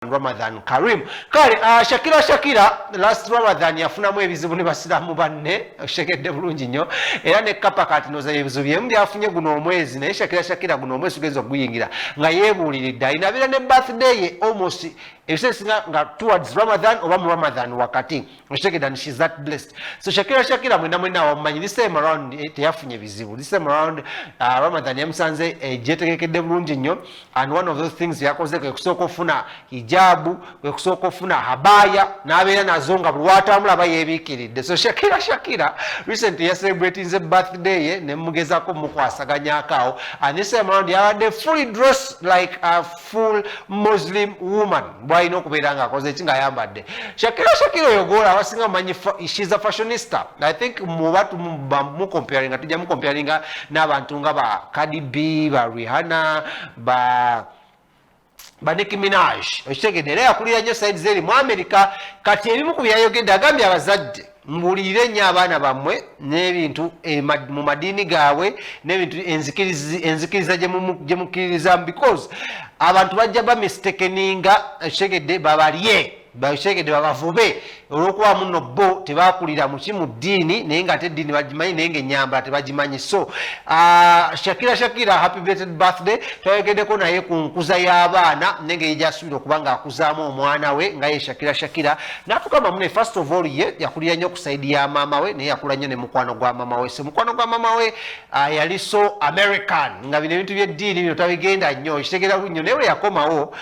Ramadan Karim. Kale Shakira Shakira last Ramadan yafunamu ebizibu ne basilamu banne shekedde bulungi nnyo era ne kapa kati noza ebizibu byemu byafunye guno omwezi naye Shakira guno omwezi tugeza okuyingira nga yeebuuliridde alinabeera ne birthday ye almost ebisesinga nga towards Ramadan oba mu Ramadan wakati and she's that blessed. So Shakira mwena wamumanyi this time around teyafunye bizibu. This time around Ramadan yamusanze gyetegekedde bulungi nnyo and one of those things yakoze kwe kusooka ofuna hijabu kwe kusooka ofuna habaya n'abeera nazo nga buli lwatambula yeebiikiridde. So Shakira recently celebrating his birthday ye nemugezako mukwasaganyako awo and this time around yabadde fully dressed like a full Muslim woman bw'alina okubeera ng'akoze ki ng'ayambadde. Shakira yogola abasinga manyi she's a fashionista. I think mubatu comparing tujja mu comparing n'abantu nga ba Cardi B, ba Rihanna, ba Nicki Minaj. Okitegedde era yakulira nnyo side zeri mu America kati ebimu ku byayogedde agambye abazadde mbulirire nnyo abaana bammwe n'ebintu mu madiini gaabwe n'ebintu enzikiriza gye mukkiririza because abantu bajja bamistakeninga okitegedde babalye bashegede babavube olwokuba muno bo tebakulira mu kimu ddiini naye nga ate eddiini bagimanyi naye ng'ennyambala tebagimanyi. So Shakira happy birthday twayogeddeko naye ku nkuza y'abaana nengeri gy'asuubira okuba ng'akuzaamu omwana we nga ye Shakira n'atugamba muno first of all ye yakulira nnyo ku saidi ya maama we naye yakula nnyo ne mukwano gwa maama we. So mukwano gwa maama we yali so American nga bino ebintu by'eddiini bino tabigenda nnyo kitegeera nnyo naye we yakomawo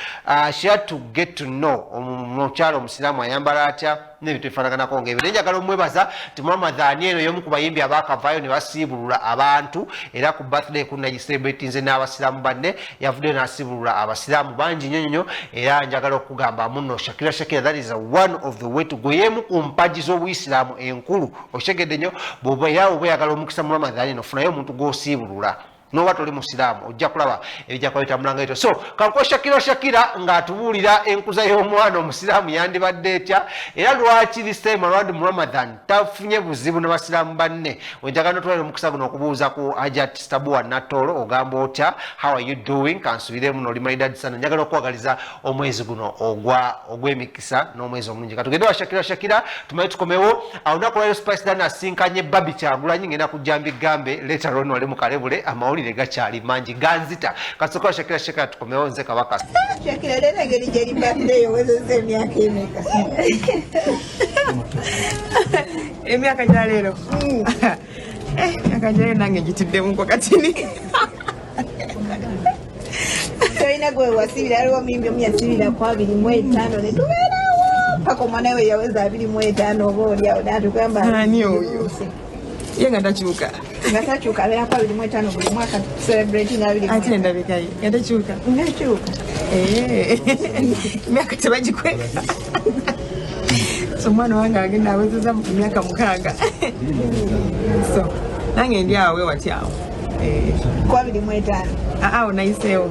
she had to get to know Chalo Muslimu ayambala atya n'ebintu bifaanaganako ng'ebyo. Naye njagala omwebaza ti Ramadan eno y'omu ku bayimbi abaakavaayo ne basiibulula abantu era ku birthday kuno nagiselebratinze n'abasiraamu banne yavuddeyo n'asiibulula abasiraamu bangi nnyo era njagala okugamba muno Shakira that is one of the way to go y'emu ku mpagi z'obuyisiraamu enkulu okitegedde nnyo bw'oba era oba oyagala omukisa mu Ramadan eno funayo omuntu gw'osiibulula noba toli musiraamu ojja kulaba ebijja kubitambulanga etyo. So kanko Shakira ng'atubuulira enkuza y'omwana omusiraamu yandibadde etya era lwaki this time around mu Ramadan tafunye buzibu ne basiraamu banne. Wenjagala notwalira omukisa guno okubuuza ku Hajat Stabua Natolo ogamba otya, how are you doing? Kansubiremu n'olimalidadi sana. Njagala okwagaliza omwezi guno ogw'emikisa n'omwezi omulungi. Katugende wa Shakira tumaye tukomewo olunaku lwaleero Spice Dana asinkanye Babi Kyagulanyi ngenda kujja mbigambe later on wali mu kalebule amawulire gakyali mangi ganzita. Kasooka Shakira tukomewo nze Kabaka. Shakira lero engeri gyeri birthday owezezza emyaka emeka? Emyaka gya leero emyaka gya leero nange ngitiddemuko katini. Toyina gwe wasibira aliwo mimbi omu yasibira ku 25 ne tubeerawo paka omwana we yaweza 25 oba oliawo n'atugamba ani oyo yenga ndakyuka ngatakyuka abeera ku 25 buli mwaka celebrating 25 ate ndabikayo ngatakyuka emyaka tebagikweka. So omwana wange agenda awezeza mu myaka 6 so nange ndi awo wati awo ku 25 awo nayiseewo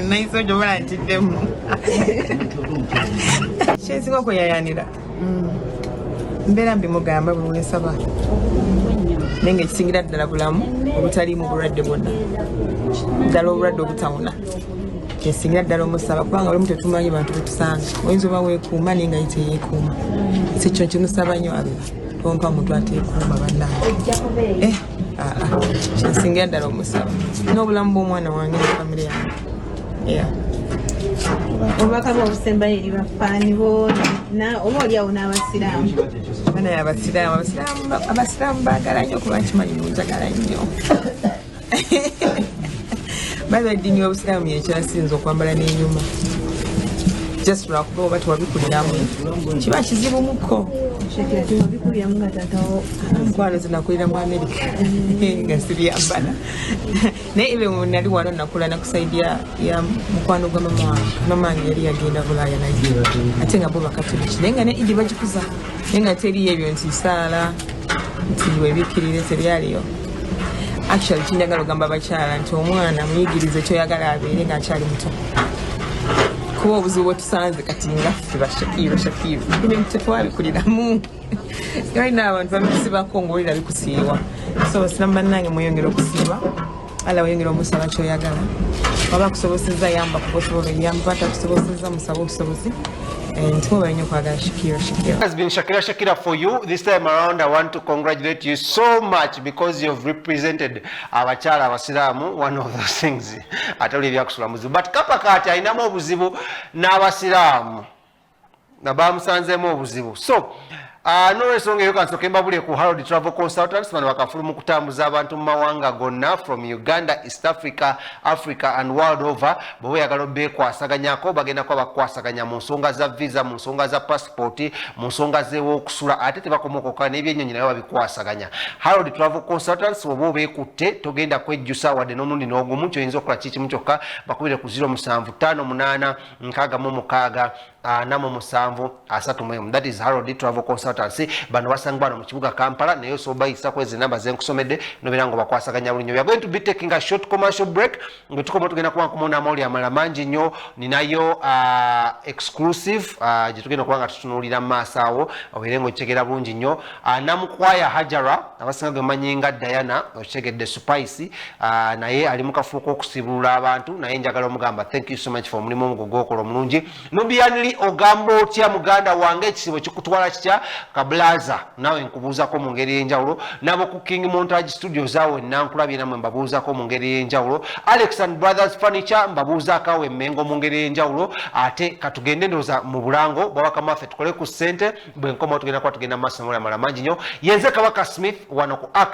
nayiseewo gyobala ntiddemu kyensinga okweyayanira mbeera mbimugamba buli wensaba naye ngaekisingira ddala bulamu obutaliimu bulwadde bwonna ddala obulwadde obutawuna kyensingira ddala omusaba kubanga olumu tetumanyi bantu betusanga oyinza oba weekuuma naye nga yiteyeekuuma si kyo kimusaba nnyo abira tompa muntu ateekuuma bannange kyensingira ddala omusaba n'obulamu bw'omwana wange ne famire yange obubaka bw'obusembayo eri bafaani boona oba oliawo n'abasiraamu banaye abasiraamu baagala nnyo kuba nkimanyi nonjagala nnyo baza eddiini y'obusiraamu yekyalasinza okwambala n'enyuma just lwakuba oba tewabikuliramu kiba kizibumuko nkwano zinakulira mu Amerika nga sibyambala naye ibe nali wano nakula nakusaidi ya mukwano gwa mama wange yali yagenda Bulaaya naye ate nga bo bakatoliki naye nga ne idi bagikuza naye nga teriyo ebyo nti saala nti webiikirire teryaliyo. Actually kinjagala ogamba bakyala nti omwana muyigirize kyoyagala abeere ng'akyali muto kuba obuzibu bwetusanze kati ngaffe Shakira ebintu tetwabikuliramu era n'abantu babisibako ng'olira bikusiiwa. So basiraamu bannange mweyongera okusiiba ala weyongera omusaba kyoyagala waba kusoboseza yamba kubosobola yamba atakusoboseza musaba obusobozi ntimubale nnyo kwagala Shakira Shakira. Has been Shakira Shakira for you. This time around I want to congratulate you so much because you've represented abakyala abasilamu, one of those things atali ebyakusula muzibu, but kapa kati ayinamu obuzibu n'abasilamu nabamusanzemu obuzibu. So n'olwensonga eyo kansooke mbabule ku Harold Travel Consultants bano bakafulu mu kutambuza abantu mu mawanga gonna from Uganda, East Africa, Africa and world over. Bwe oyagala beekwasaganyako bagenda kuba bakwasaganya mu nsonga za visa, mu nsonga za passport, mu nsonga z'ewokusula ate tebakomokoka n'ebyennyonyi nayo babikwasaganya. Harold Travel Consultants bw'oba obeekutte togenda kwejjusa wadde n'omulundi n'ogumu ky'oyinza okukola kikimu kyokka bakubire ku 07558 66 8 that is Harold Travel Consultancy. Bano basangwa mu kibuga Kampala naye soba isa kwezi namba zenkusomedde nobera ngo bakwasaganya bulinyo. We are going to be taking a short commercial break. Ngo tukomo tugenda kuba kumona amawuli amala mangi nnyo ninayo exclusive gye tugenda kuba nga tutunuulira mu maaso awo obeere ng'okitegera bulungi nnyo. Namukwaya Hajara abasinga ge manyinga Diana okitegedde Spice naye ali mu kafuuko okusibulula abantu naye njagala omugamba thank you so much for omulimu omugo gw'okola omulungi. Nubianli ogamba otya muganda wange ekisibo kikutwala kitya kablaza nawe nkubuuzako mu ngeri y'enjawulo nabo ku King Montage Studios awo nankulabye namwe mbabuuzako mu ngeri y'enjawulo. Alex and Brothers Furniture mbabuuzako awo emmengo mu ngeri y'enjawulo ate katugende ndoza mu bulango bwabaka maffe tukole ku ssente bwe nkoma tugenda kuba tugenda mu maaso amala mangi nnyo. Yenze Kabaka Smith wano ku